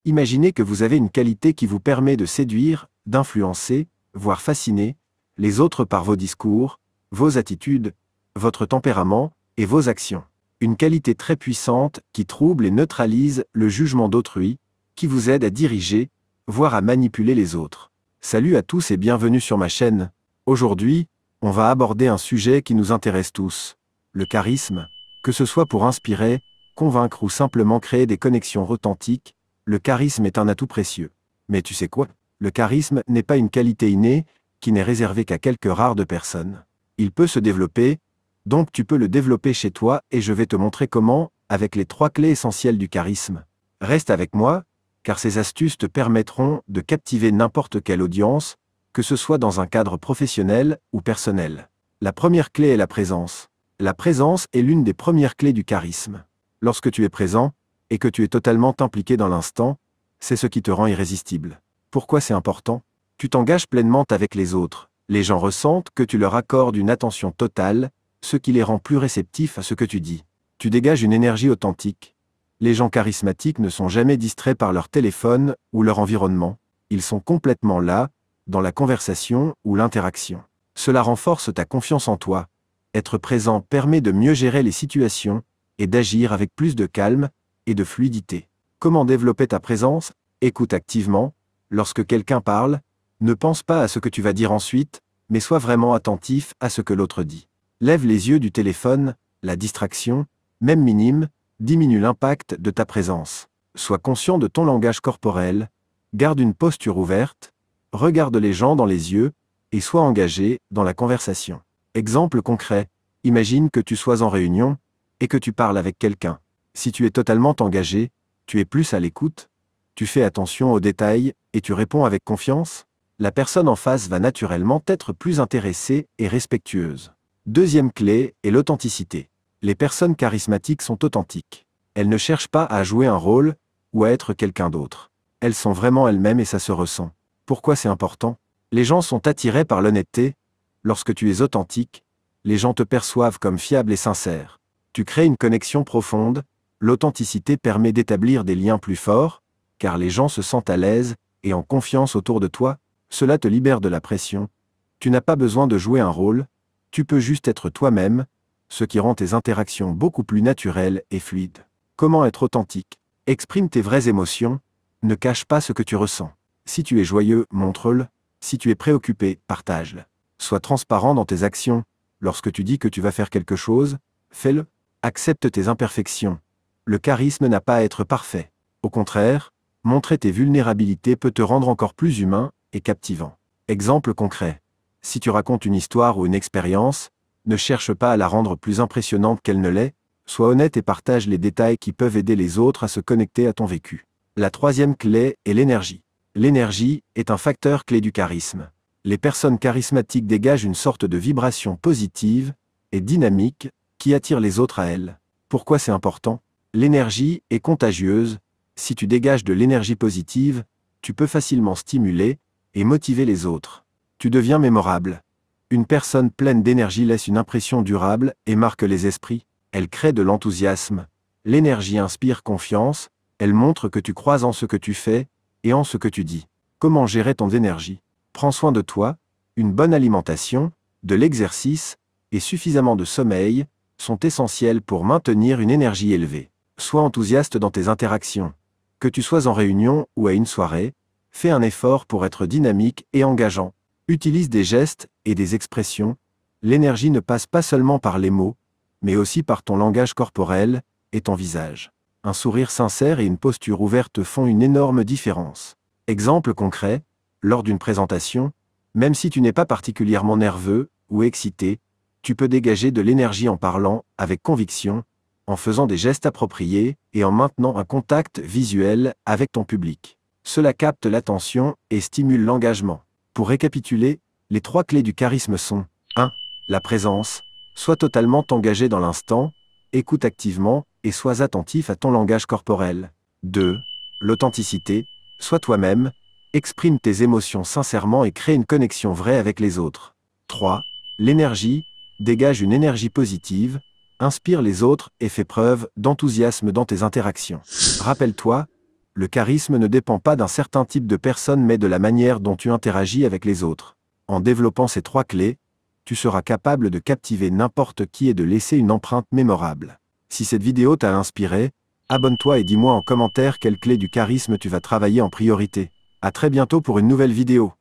Imaginez que vous avez une qualité qui vous permet de séduire, d'influencer, voire fasciner, les autres par vos discours, vos attitudes, votre tempérament et vos actions. Une qualité très puissante qui trouble et neutralise le jugement d'autrui, qui vous aide à diriger, voire à manipuler les autres. Salut à tous et bienvenue sur ma chaîne. Aujourd'hui, on va aborder un sujet qui nous intéresse tous, le charisme. Que ce soit pour inspirer, convaincre ou simplement créer des connexions authentiques, le charisme est un atout précieux. Mais tu sais quoi? Le charisme n'est pas une qualité innée, qui n'est réservée qu'à quelques rares de personnes. Il peut se développer, donc tu peux le développer chez toi et je vais te montrer comment, avec les 3 clés essentielles du charisme. Reste avec moi, car ces astuces te permettront de captiver n'importe quelle audience, que ce soit dans un cadre professionnel ou personnel. La première clé est la présence. La présence est l'une des premières clés du charisme. Lorsque tu es présent, et que tu es totalement impliqué dans l'instant, c'est ce qui te rend irrésistible. Pourquoi c'est important? Tu t'engages pleinement avec les autres. Les gens ressentent que tu leur accordes une attention totale, ce qui les rend plus réceptifs à ce que tu dis. Tu dégages une énergie authentique. Les gens charismatiques ne sont jamais distraits par leur téléphone ou leur environnement. Ils sont complètement là, dans la conversation ou l'interaction. Cela renforce ta confiance en toi. Être présent permet de mieux gérer les situations et d'agir avec plus de calme et de fluidité. Comment développer ta présence? Écoute activement. Lorsque quelqu'un parle, ne pense pas à ce que tu vas dire ensuite, mais sois vraiment attentif à ce que l'autre dit. Lève les yeux du téléphone, la distraction, même minime, diminue l'impact de ta présence. Sois conscient de ton langage corporel, garde une posture ouverte, regarde les gens dans les yeux, et sois engagé dans la conversation. Exemple concret, imagine que tu sois en réunion, et que tu parles avec quelqu'un. Si tu es totalement engagé, tu es plus à l'écoute, tu fais attention aux détails, et tu réponds avec confiance, la personne en face va naturellement être plus intéressée et respectueuse. Deuxième clé est l'authenticité. Les personnes charismatiques sont authentiques. Elles ne cherchent pas à jouer un rôle, ou à être quelqu'un d'autre. Elles sont vraiment elles-mêmes et ça se ressent. Pourquoi c'est important? Les gens sont attirés par l'honnêteté. Lorsque tu es authentique, les gens te perçoivent comme fiable et sincère. Tu crées une connexion profonde. L'authenticité permet d'établir des liens plus forts, car les gens se sentent à l'aise et en confiance autour de toi. Cela te libère de la pression. Tu n'as pas besoin de jouer un rôle, tu peux juste être toi-même, ce qui rend tes interactions beaucoup plus naturelles et fluides. Comment être authentique? Exprime tes vraies émotions, ne cache pas ce que tu ressens. Si tu es joyeux, montre-le. Si tu es préoccupé, partage-le. Sois transparent dans tes actions. Lorsque tu dis que tu vas faire quelque chose, fais-le. Accepte tes imperfections. Le charisme n'a pas à être parfait. Au contraire, montrer tes vulnérabilités peut te rendre encore plus humain et captivant. Exemple concret. Si tu racontes une histoire ou une expérience, ne cherche pas à la rendre plus impressionnante qu'elle ne l'est, sois honnête et partage les détails qui peuvent aider les autres à se connecter à ton vécu. La troisième clé est l'énergie. L'énergie est un facteur clé du charisme. Les personnes charismatiques dégagent une sorte de vibration positive et dynamique qui attire les autres à elles. Pourquoi c'est important? L'énergie est contagieuse. Si tu dégages de l'énergie positive, tu peux facilement stimuler et motiver les autres. Tu deviens mémorable. Une personne pleine d'énergie laisse une impression durable et marque les esprits. Elle crée de l'enthousiasme. L'énergie inspire confiance. Elle montre que tu crois en ce que tu fais et en ce que tu dis. Comment gérer ton énergie? Prends soin de toi. Une bonne alimentation, de l'exercice et suffisamment de sommeil sont essentiels pour maintenir une énergie élevée. Sois enthousiaste dans tes interactions. Que tu sois en réunion ou à une soirée, fais un effort pour être dynamique et engageant. Utilise des gestes et des expressions. L'énergie ne passe pas seulement par les mots, mais aussi par ton langage corporel et ton visage. Un sourire sincère et une posture ouverte font une énorme différence. Exemple concret, lors d'une présentation, même si tu n'es pas particulièrement nerveux ou excité, tu peux dégager de l'énergie en parlant avec conviction, en faisant des gestes appropriés et en maintenant un contact visuel avec ton public. Cela capte l'attention et stimule l'engagement. Pour récapituler, les 3 clés du charisme sont 1. La présence. Sois totalement engagé dans l'instant, écoute activement et sois attentif à ton langage corporel. 2. L'authenticité. Sois toi-même, exprime tes émotions sincèrement et crée une connexion vraie avec les autres. 3. L'énergie. Dégage une énergie positive, inspire les autres et fais preuve d'enthousiasme dans tes interactions. Rappelle-toi, Le charisme ne dépend pas d'un certain type de personne mais de la manière dont tu interagis avec les autres. En développant ces 3 clés, tu seras capable de captiver n'importe qui et de laisser une empreinte mémorable. Si cette vidéo t'a inspiré, abonne-toi et dis-moi en commentaire quelle clé du charisme tu vas travailler en priorité. À très bientôt pour une nouvelle vidéo.